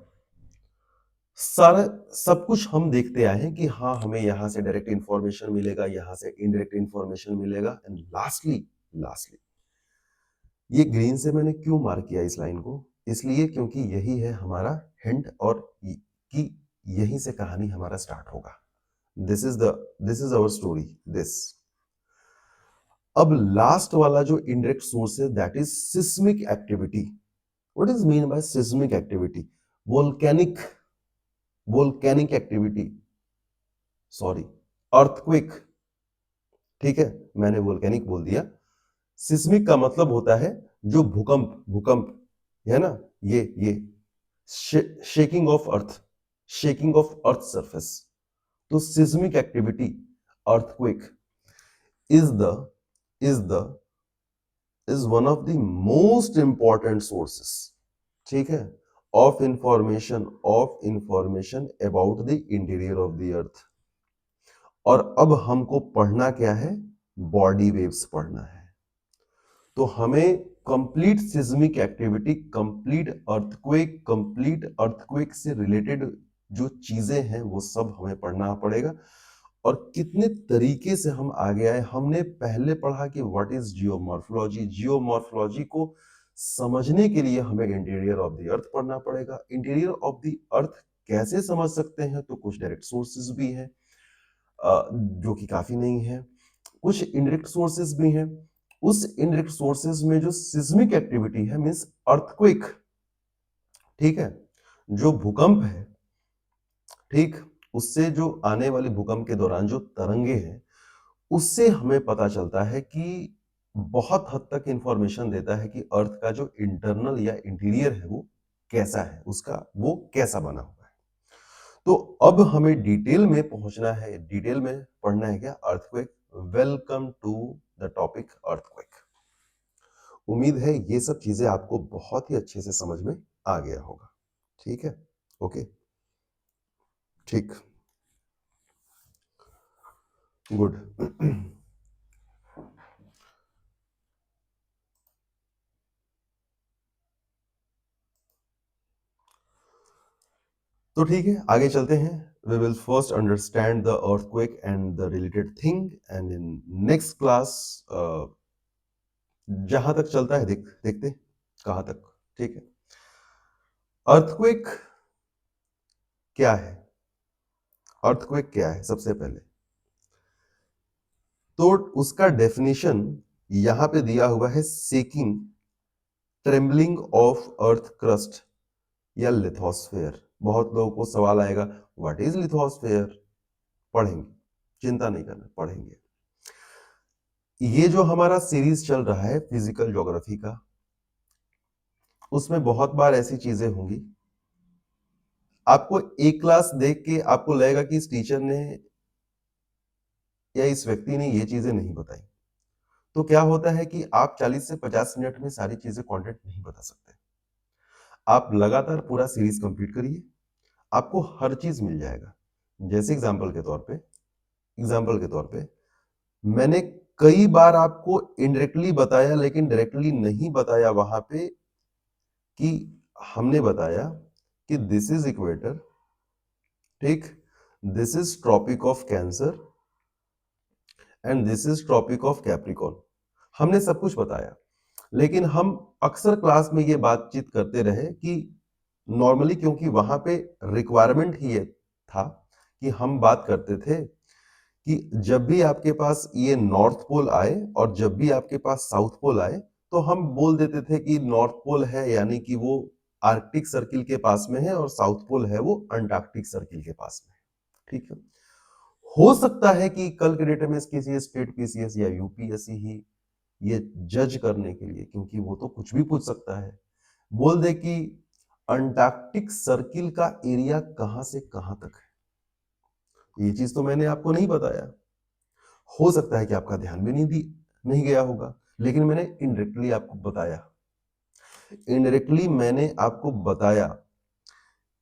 सारा सब कुछ हम देखते आए हैं कि हाँ हमें यहां से डायरेक्ट इंफॉर्मेशन मिलेगा, यहां से इनडायरेक्ट इंफॉर्मेशन मिलेगा, एंड लास्टली ये ग्रीन से मैंने क्यों मार्क किया इस लाइन को, इसलिए क्योंकि यही है हमारा हिंट और कि यहीं से कहानी हमारा स्टार्ट होगा। This is our story this. अब लास्ट वाला जो इनडायरेक्ट सोर्स है that is seismic activity. What is mean by seismic activity? Volcanic volcanic activity, sorry, earthquake. ठीक है, मैंने वोल्केनिक बोल दिया। सिस्मिक का मतलब होता है जो भूकंप, भूकंप है ना, ये shaking of earth, shaking of earth surface. तो seismic activity, earthquake is the is the is one of the most important sources, ठीक है, of information about the interior of the earth. और अब हमको पढ़ना क्या है? बॉडी वेव्स पढ़ना है। तो हमें complete seismic activity, complete earthquake से रिलेटेड जो चीजें हैं वो सब हमें पढ़ना पड़ेगा। और कितने तरीके से हम आगे आए, हमने पहले पढ़ा कि व्हाट इज जियोमॉर्फोलॉजी। जियोमॉर्फोलॉजी को समझने के लिए हमें इंटीरियर ऑफ द अर्थ पढ़ना पड़ेगा। इंटीरियर ऑफ द अर्थ कैसे समझ सकते हैं? तो कुछ डायरेक्ट सोर्सेज भी हैं जो कि काफी नहीं है, कुछ इनडायरेक्ट सोर्सेज भी हैं। उस इनडायरेक्ट सोर्सेज में जो सिस्मिक एक्टिविटी है, मींस अर्थक्वेक, ठीक है, जो भूकंप है, ठीक, उससे जो आने वाले भूकंप के दौरान जो तरंगे हैं, उससे हमें पता चलता है कि बहुत हद तक इंफॉर्मेशन देता है कि अर्थ का जो इंटरनल या इंटीरियर है वो कैसा है, उसका वो कैसा बना हुआ है। तो अब हमें डिटेल में पहुंचना है, डिटेल में पढ़ना है क्या? Earthquake. Welcome to the topic earthquake. उम्मीद है ये सब चीजें आपको बहुत ही अच्छे से समझ में आ गया होगा। ठीक है, ओके, ठीक, गुड। तो ठीक है, आगे चलते हैं। We will first understand the earthquake and the related thing, and in next class जहां तक चलता है देखते कहां तक। ठीक है, अर्थक्वेक क्या है? अर्थक्वेक क्या है सबसे पहले तो उसका डेफिनेशन यहां पे दिया हुआ है, shaking, trembling of earth crust या लिथोस्फेयर। बहुत लोगों को सवाल आएगा, व्हाट इज लिथोस्फेयर? पढ़ेंगे, चिंता नहीं करना, पढ़ेंगे। ये जो हमारा सीरीज चल रहा है फिजिकल ज्योग्राफी का, उसमें बहुत बार ऐसी चीजें होंगी, आपको एक क्लास देख के आपको लगेगा कि इस टीचर ने या इस व्यक्ति ने ये चीजें नहीं बताई। तो क्या होता है कि आप 40 से 50 मिनट में सारी चीजें कंटेंट नहीं बता सकते। आप लगातार पूरा सीरीज कंप्लीट करिए, आपको हर चीज मिल जाएगा। जैसे एग्जाम्पल के तौर पे मैंने कई बार आपको इनडायरेक्टली बताया लेकिन डायरेक्टली नहीं बताया वहां पे, कि हमने बताया कि दिस इज इक्वेटर, ठीक, this is tropic of cancer and this is tropic of capricorn. हमने सब कुछ बताया, लेकिन हम अक्सर क्लास में ये बातचीत करते रहे कि नॉर्मली, क्योंकि वहां पे रिक्वायरमेंट ही ये था कि हम बात करते थे कि जब भी आपके पास ये नॉर्थ पोल आए और जब भी आपके पास साउथ पोल आए, तो हम बोल देते थे कि नॉर्थ पोल है यानी कि वो आर्कटिक सर्किल के पास में है और साउथ पोल है वो अंटार्कटिक सर्किल के पास में है। ठीक है, हो सकता है कि कल के डेट में किसी स्टेट पीसीएस या यूपीएससी ही ये जज करने के लिए, क्योंकि वो तो कुछ भी पूछ सकता है, बोल दे कि अंटार्कटिक सर्किल का एरिया कहां से कहां तक है। ये चीज तो मैंने आपको नहीं बताया। हो सकता है कि आपका ध्यान भी नहीं गया होगा, लेकिन मैंने इनडायरेक्टली आपको बताया। इनडायरेक्टली मैंने आपको बताया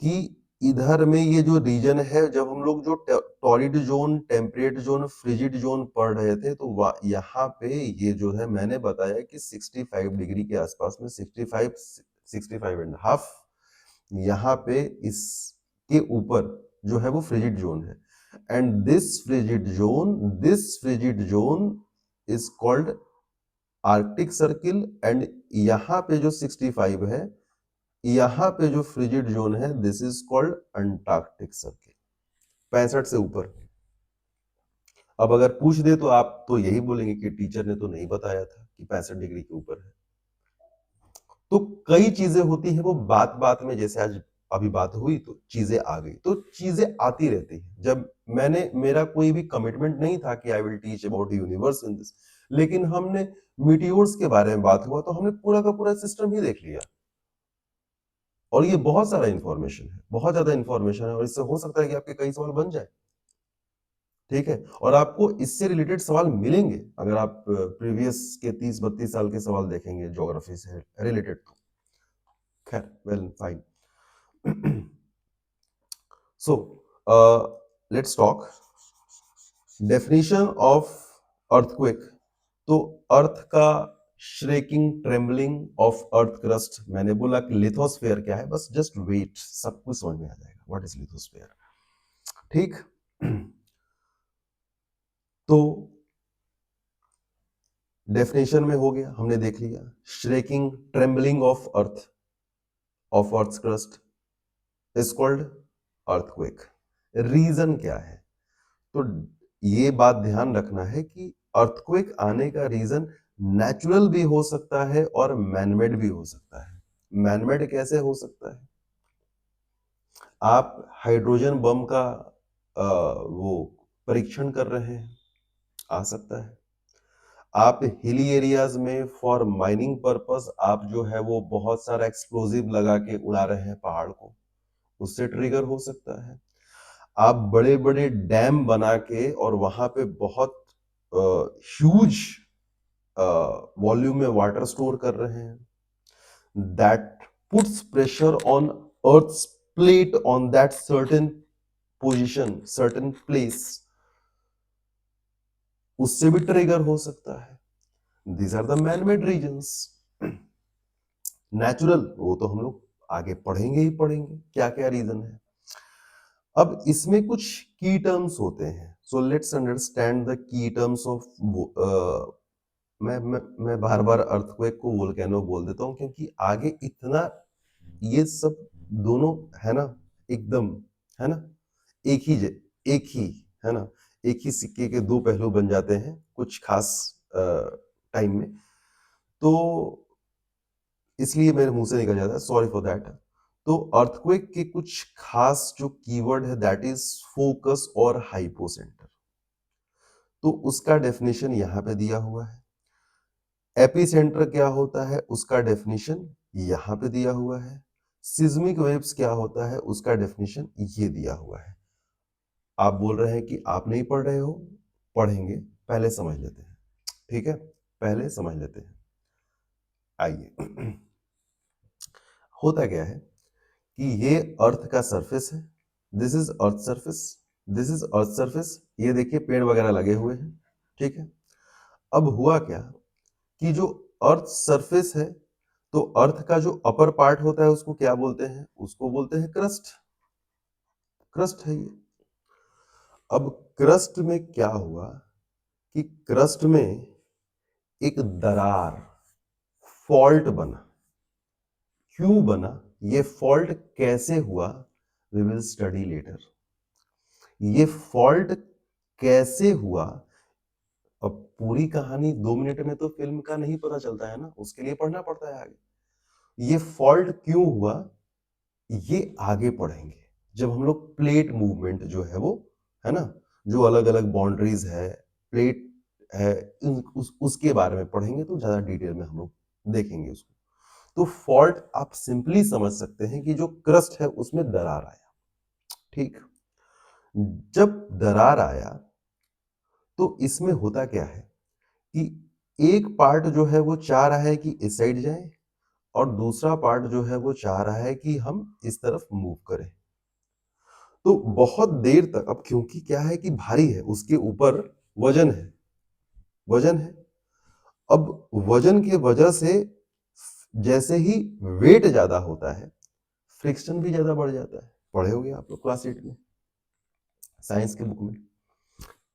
कि इधर में ये जो रीजन है, जब हम लोग जो torrid zone, temperate zone, frigid zone पढ़ रहे थे, तो यहाँ पे ये जो है मैंने बताया कि 65 डिग्री के आसपास में, 65 एंड हाफ, यहाँ पे इसके ऊपर जो है वो फ्रिजिड जोन है। And this frigid zone is called Arctic circle. And यहाँ पे जो 65 है, यहाँ पे जो फ्रिजिड जोन है, this is called Antarctic circle. 65 से ऊपर। अब अगर पूछ दे तो आप तो यही बोलेंगे कि टीचर ने तो नहीं बताया था कि 65 डिग्री के ऊपर है। तो कई चीजें होती है, वो बात बात में, जैसे आज अभी बात हुई तो चीजें आ गई, तो चीजें आती रहती है। जब मेरा कोई भी कमिटमेंट नहीं था कि I will teach about universe in this, लेकिन हमने मीटियोर्स के बारे में बात हुआ तो हमने पूरा का पूरा सिस्टम ही देख लिया। और ये बहुत सारा इंफॉर्मेशन है, बहुत ज्यादा इंफॉर्मेशन है, और इससे हो सकता है कि आपके कई सवाल बन जाए। ठीक है, और आपको इससे रिलेटेड सवाल मिलेंगे अगर आप प्रीवियस के 30-32 साल के सवाल देखेंगे ज्योग्राफी से रिलेटेड तो। खैर, well, fine. So let's talk definition of earthquake. तो अर्थ का श्रेकिंग, ट्रेम्बलिंग ऑफ अर्थ क्रस्ट, मैंने बोला कि लिथोस्फेयर क्या है, बस जस्ट वेट, सब कुछ समझ में आ जाएगा व्हाट इज लिथोस्फेयर। ठीक। तो डेफिनेशन में हो गया, हमने देख लिया, shaking, trembling of earth crust is called earthquake. Reason क्या है? तो ये बात ध्यान रखना है कि अर्थक्वेक आने का रीजन नेचुरल भी हो सकता है और मैनमेड भी हो सकता है। मैनमेड कैसे हो सकता है? आप हाइड्रोजन बम का वो परीक्षण कर रहे हैं, आ सकता है। आप हिली एरियाज में फॉर माइनिंग पर्पस आप जो है वो बहुत सारा एक्सप्लोजिव लगा के उड़ा रहे हैं पहाड़ को, उससे ट्रिगर हो सकता है। आप बड़े बड़े डैम बना के और वहां पे बहुत ह्यूज वॉल्यूम में वाटर स्टोर कर रहे हैं, that puts pressure on earth's plate on that certain position, certain place, उससे भी ट्रिगर हो सकता है। These are the man-made regions. Natural वो तो हम लोग आगे पढ़ेंगे ही पढ़ेंगे क्या क्या रीजन है। अब इसमें कुछ की टर्म्स होते हैं, so let's understand the key terms of. मैं बार बार अर्थक्वेक को वोल्केनो बोल देता हूँ, क्योंकि आगे इतना ये सब दोनों है ना, एकदम, है ना, एक ही, है ना, एक ही सिक्के के दो पहलू बन जाते हैं कुछ खास टाइम में, तो इसलिए मेरे मुंह से निकल जाता है, सॉरी फॉर दैट। तो अर्थक्वेक के कुछ खास जो कीवर्ड है दैट इज फोकस और हाइपोसेंटर। तो उसका डेफिनेशन यहां पे दिया हुआ है। एपिसेंटर क्या होता है उसका डेफिनेशन यहां पे दिया हुआ है। सिज्मिक वेव्स क्या होता है उसका डेफिनेशन ये दिया हुआ है। आप बोल रहे हैं कि आप नहीं पढ़ रहे हो, पढ़ेंगे, पहले समझ लेते हैं। ठीक है, पहले समझ लेते हैं। आइए, होता क्या है कि ये अर्थ का सरफेस है। This is earth surface, this is earth surface. ये देखिए पेड़ वगैरह लगे हुए हैं। ठीक है, अब हुआ क्या कि जो अर्थ सरफेस है, तो अर्थ का जो अपर पार्ट होता है उसको क्या बोलते हैं, उसको बोलते हैं क्रस्ट। क्रस्ट है ये। अब क्रस्ट में क्या हुआ कि क्रस्ट में एक दरार, फॉल्ट बना। क्यों बना, ये फॉल्ट कैसे हुआ, वी विल स्टडी लेटर। ये फॉल्ट कैसे हुआ, अब पूरी कहानी 2 मिनट में तो फिल्म का नहीं पता चलता है ना, उसके लिए पढ़ना पड़ता है आगे। ये फॉल्ट क्यों हुआ ये आगे पढ़ेंगे जब हम लोग प्लेट मूवमेंट जो है वो, है ना, जो अलग अलग बाउंड्रीज है, प्लेट है, उसके बारे में पढ़ेंगे तो ज्यादा डिटेल में हम लोग देखेंगे उसको। तो फॉल्ट आप सिंपली समझ सकते हैं कि जो क्रस्ट है उसमें दरार आया। ठीक, जब दरार आया तो इसमें होता क्या है कि एक पार्ट जो है वो चाह रहा है कि इस साइड जाए, और दूसरा पार्ट जो है वो चाह रहा है कि हम इस तरफ मूव करें। तो बहुत देर तक, अब क्योंकि क्या है कि भारी है, उसके ऊपर वजन है, वजन है। अब वजन के वजह से जैसे ही वेट ज्यादा होता है, फ्रिक्शन भी ज्यादा बढ़ जाता है। पढ़े होंगे आप लोग क्लास 8 में, साइंस के बुक में,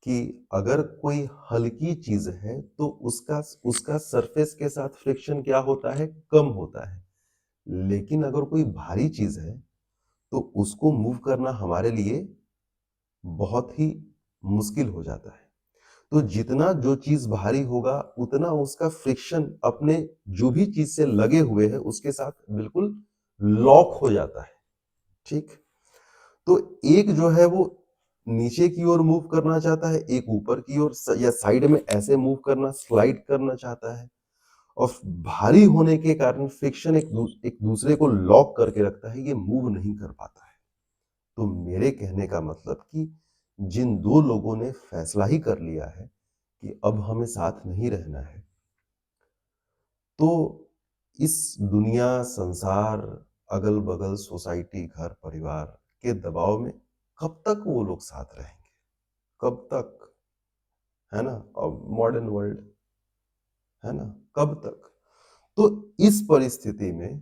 कि अगर कोई हल्की चीज है तो उसका उसका सरफेस के साथ फ्रिक्शन क्या होता है, कम होता है। लेकिन अगर कोई भारी चीज है तो उसको मूव करना हमारे लिए बहुत ही मुश्किल हो जाता है। तो जितना जो चीज भारी होगा उतना उसका फ्रिक्शन अपने जो भी चीज से लगे हुए है उसके साथ बिल्कुल लॉक हो जाता है। ठीक, तो एक जो है वो नीचे की ओर मूव करना चाहता है, एक ऊपर की ओर या साइड में ऐसे मूव करना, स्लाइड करना चाहता है। और भारी होने के कारण फ्रिक्शन एक दूसरे को लॉक करके रखता है, ये मूव नहीं कर पाता है। तो मेरे कहने का मतलब कि जिन दो लोगों ने फैसला ही कर लिया है कि अब हमें साथ नहीं रहना है, तो इस दुनिया, संसार, अगल बगल, सोसाइटी, घर परिवार के दबाव में कब तक वो लोग साथ रहेंगे, कब तक, है ना। अब मॉडर्न वर्ल्ड, है ना, कब तक। तो इस परिस्थिति में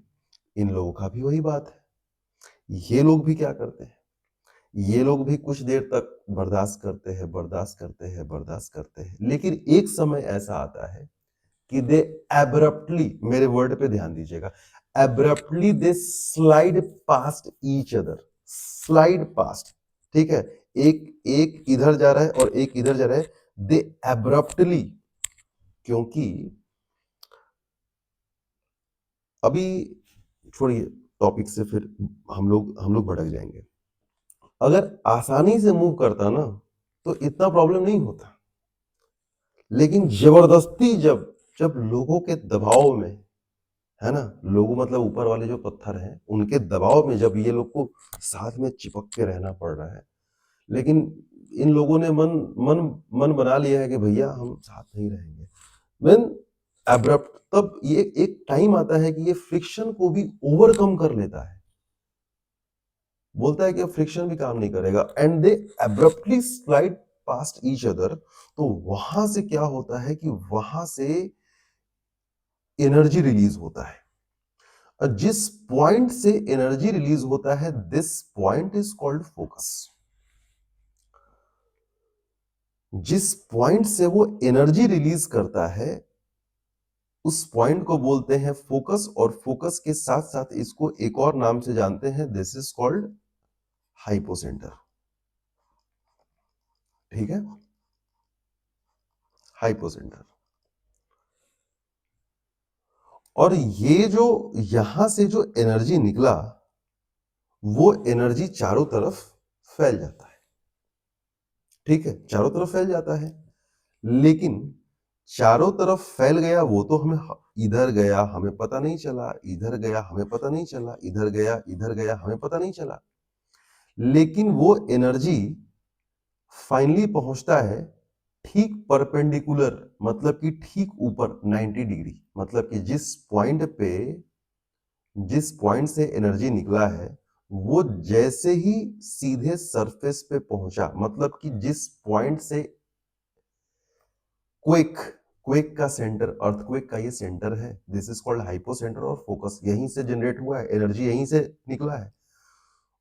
इन लोगों का भी वही बात है। ये लोग भी क्या करते हैं, ये लोग भी कुछ देर तक बर्दाश्त करते हैं, बर्दाश्त करते हैं, बर्दाश्त करते हैं, लेकिन एक समय ऐसा आता है कि दे एब्रप्टली, मेरे वर्ड पे ध्यान दीजिएगा, एब्रप्टली दे slide past each other. Slide past, ठीक है, एक एक इधर जा रहा है और एक इधर जा रहा है, दे एब्रप्टली। क्योंकि अभी छोड़िए टॉपिक से, फिर हम लोग भटक जाएंगे। अगर आसानी से मूव करता ना तो इतना प्रॉब्लम नहीं होता, लेकिन जबरदस्ती जब जब लोगों के दबाव में, है ना, लोगों मतलब ऊपर वाले जो पत्थर हैं उनके दबाव में जब ये लोग को साथ में चिपक के रहना पड़ रहा है, लेकिन इन लोगों ने मन मन मन बना लिया है कि भैया हम साथ नहीं रहेंगे, व्हेन एब्रप्ट, तब ये एक टाइम आता है कि ये फ्रिक्शन को भी ओवरकम कर लेता है, बोलता है कि अब फ्रिक्शन भी काम नहीं करेगा, and they abruptly slide past each other. तो वहां से क्या होता है कि वहां से एनर्जी रिलीज होता है, और जिस पॉइंट से एनर्जी रिलीज होता है, this point is called focus. जिस पॉइंट से वो एनर्जी रिलीज करता है उस पॉइंट को बोलते हैं फोकस, और फोकस के साथ साथ इसको एक और नाम से जानते हैं, दिस इज कॉल्ड हाइपोसेंटर। ठीक है, हाइपोसेंटर। और ये जो यहां से जो एनर्जी निकला, वो एनर्जी चारों तरफ फैल जाता है। ठीक है, चारों तरफ फैल जाता है, लेकिन चारों तरफ फैल गया वो तो हमें इधर गया हमें पता नहीं चला, इधर गया हमें पता नहीं चला, इधर गया हमें पता नहीं चला। लेकिन वो एनर्जी फाइनली पहुंचता है ठीक परपेंडिकुलर, मतलब कि ठीक ऊपर 90 डिग्री, मतलब कि जिस पॉइंट से एनर्जी निकला है वो जैसे ही सीधे सरफेस पे पहुंचा, मतलब कि जिस पॉइंट से क्वेक क्वेक का सेंटर, अर्थक्वेक का ये सेंटर है, दिस इज कॉल्ड हाइपोसेंटर और फोकस, यहीं से जनरेट हुआ है, एनर्जी यहीं से निकला है।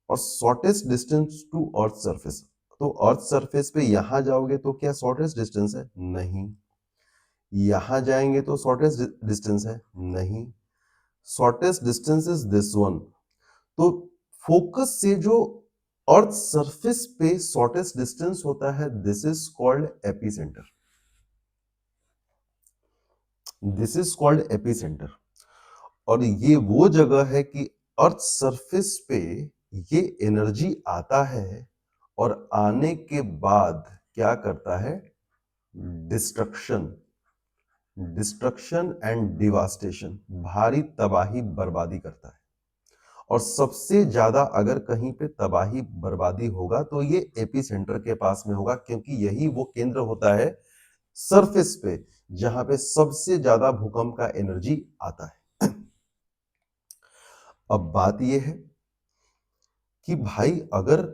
और shortest distance to earth surface, तो अर्थ सरफेस पे यहां जाओगे तो क्या शॉर्टेस्ट डिस्टेंस है? नहीं। यहां जाएंगे तो शॉर्टेस्ट डिस्टेंस है? नहीं। Shortest distance is this one. तो फोकस से जो अर्थ सरफेस पे शॉर्टेस्ट डिस्टेंस होता है, this is called epicentre. This is called epicentre. और ये वो जगह है कि अर्थ सरफेस पे ये एनर्जी आता है और आने के बाद क्या करता है? डिस्ट्रक्शन डिस्ट्रक्शन एंड डिवास्टेशन, भारी तबाही बर्बादी करता है। और सबसे ज्यादा अगर कहीं पे तबाही बर्बादी होगा तो ये एपिसेंटर के पास में होगा, क्योंकि यही वो केंद्र होता है सरफेस पे जहां पे सबसे ज्यादा भूकंप का एनर्जी आता है। अब बात यह है कि भाई अगर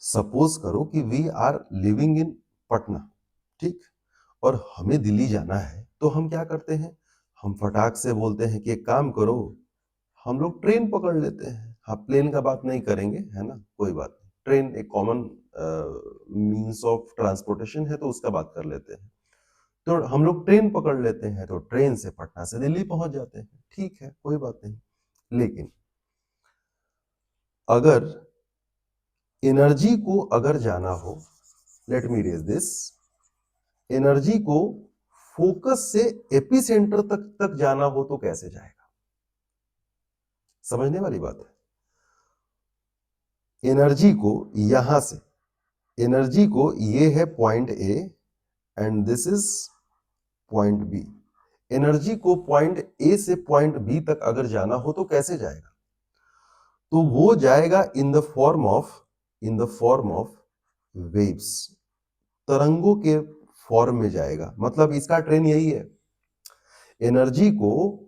सपोज करो कि we are living in Patna, ठीक, और हमें दिल्ली जाना है, तो हम क्या करते हैं? हम फटाक से बोलते हैं कि एक काम करो, हम लोग ट्रेन पकड़ लेते हैं। हाँ, प्लेन का बात नहीं करेंगे, है ना, कोई बात नहीं, ट्रेन एक कॉमन मीन्स ऑफ ट्रांसपोर्टेशन है तो उसका बात कर लेते हैं। तो हम लोग ट्रेन पकड़ लेते हैं, तो ट्रेन से पटना से दिल्ली पहुंच जाते हैं, ठीक है, कोई बात नहीं। लेकिन अगर एनर्जी को अगर जाना हो, let me raise this, energy को फोकस से एपिसेंटर तक जाना हो तो कैसे जाएगा? समझने वाली बात है। एनर्जी को यहां से, एनर्जी को ये है point A and this is point B. Energy को पॉइंट ए से पॉइंट बी तक अगर जाना हो तो कैसे जाएगा? तो वो जाएगा in the form of waves, तरंगों के फॉर्म में जाएगा। मतलब इसका ट्रेन यही है, एनर्जी को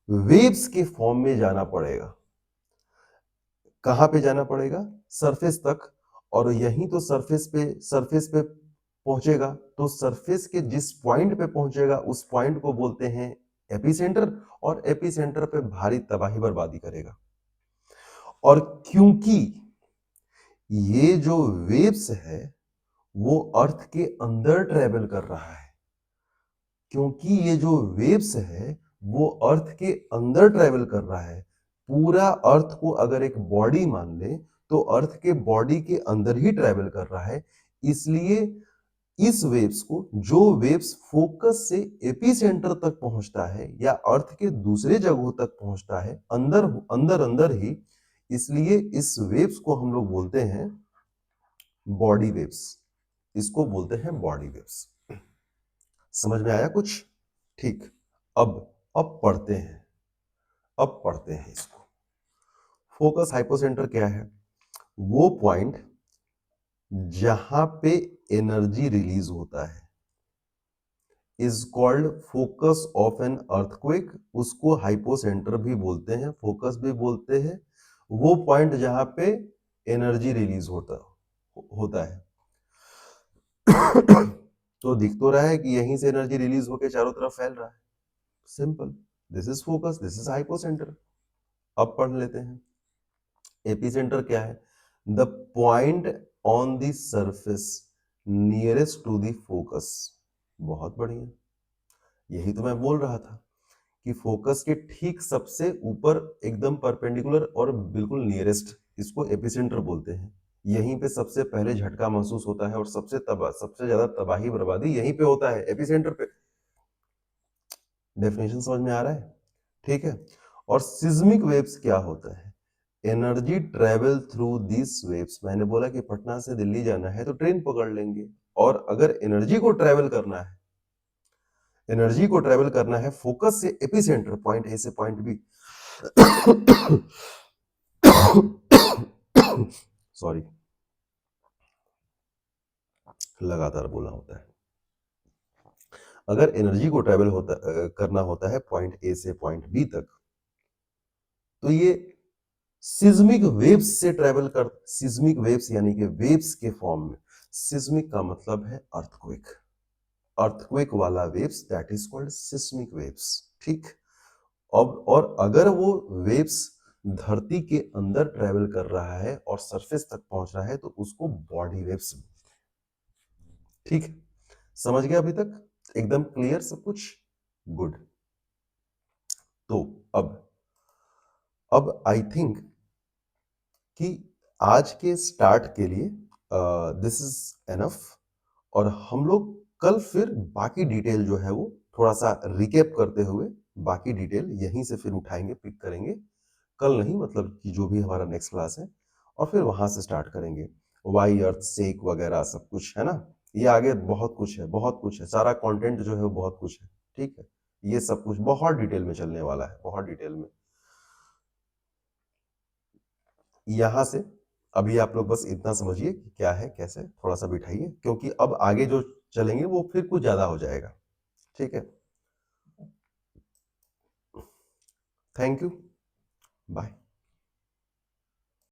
वेव्स के फॉर्म में जाना पड़ेगा। कहां पे जाना पड़ेगा? सरफेस तक। और यहीं तो सरफेस पे पहुंचेगा, तो सरफेस के जिस पॉइंट पे पहुंचेगा उस पॉइंट को बोलते हैं एपिसेंटर, और एपिसेंटर पे भारी तबाही बर्बादी करेगा। और क्योंकि ये जो वेव्स है वो अर्थ के अंदर ट्रेवल कर रहा है, क्योंकि ये जो वेव्स है वो अर्थ के अंदर ट्रेवल कर रहा है, पूरा अर्थ को अगर एक बॉडी मान ले तो अर्थ के बॉडी के अंदर ही ट्रेवल कर रहा है। इसलिए इस वेव्स को, जो वेव्स फोकस से एपिसेंटर तक पहुंचता है या अर्थ के दूसरे जगहों तक पहुंचता है, अंदर अंदर अंदर ही, इसलिए इस वेव्स को हम लोग बोलते हैं बॉडी वेव्स। इसको बोलते हैं बॉडी वेव्स। समझ में आया कुछ? ठीक। अब अब पढ़ते हैं, इसको। फोकस हाइपोसेंटर क्या है? वो पॉइंट जहां पे एनर्जी रिलीज होता है is called focus of an earthquake. उसको हाइपोसेंटर भी बोलते हैं, फोकस भी बोलते हैं। वो पॉइंट जहां पे एनर्जी रिलीज होता है। तो दिख तो रहा है कि यहीं से एनर्जी रिलीज होकर चारों तरफ फैल रहा है। Simple, this is focus, this is hypocentre. अब पढ़ लेते हैं। एपिसेंटर क्या है? The point on the surface nearest to the focus. बहुत बढ़िया, यही तो मैं बोल रहा था कि फोकस के ठीक सबसे ऊपर, एकदम परपेंडिकुलर और बिल्कुल नियरेस्ट, इसको एपिसेंटर बोलते हैं। यहीं पे सबसे पहले झटका महसूस होता है और सबसे ज्यादा तबाही बर्बादी यहीं पे होता है, एपिसेंटर पे। डेफिनेशन समझ में आ रहा है? ठीक है। और सिज्मिक वेव्स क्या होता है? Energy travel through this waves, मैंने बोला कि पटना से दिल्ली जाना है तो ट्रेन पकड़ लेंगे, और अगर एनर्जी को ट्रेवल करना है फोकस से एपिसेंटर पॉइंट ए से पॉइंट बी, सॉरी, लगातार बोला होता है। अगर एनर्जी को करना होता है पॉइंट ए से पॉइंट बी तक, तो ये सिज्मिक वेव्स से ट्रेवल कर, सिज्मिक वेव्स यानी कि वेव्स के फॉर्म में, सिज्मिक का मतलब है अर्थक्वेक, अर्थक्वेक वाला waves, that is called seismic waves, ठीक। अब और अगर वो वेव्स धरती के अंदर ट्रेवल कर रहा है और सरफेस तक पहुंच रहा है तो उसको बॉडी वेव्स, ठीक है, समझ गया अभी तक, एकदम क्लियर सब कुछ, गुड। तो अब आई थिंक कि आज के स्टार्ट के लिए दिस इज एनफ, और हम लोग कल फिर बाकी डिटेल जो है वो थोड़ा सा रिकेप करते हुए बाकी डिटेल यहीं से फिर उठाएंगे, पिक करेंगे, कल नहीं मतलब कि जो भी हमारा नेक्स्ट क्लास है, और फिर वहां से स्टार्ट करेंगे, वाई अर्थ सेक वगैरह सब कुछ है ना, ये आगे बहुत कुछ है, बहुत कुछ है, सारा कंटेंट जो है वो बहुत कुछ है, ठीक है, ये सब कुछ बहुत डिटेल में चलने वाला है, बहुत डिटेल में। यहां से अभी आप लोग बस इतना समझिए कि क्या है कैसे, थोड़ा सा बिठाइए, क्योंकि अब आगे जो चलेंगे वो फिर कुछ ज्यादा हो जाएगा, ठीक है। Thank you, bye.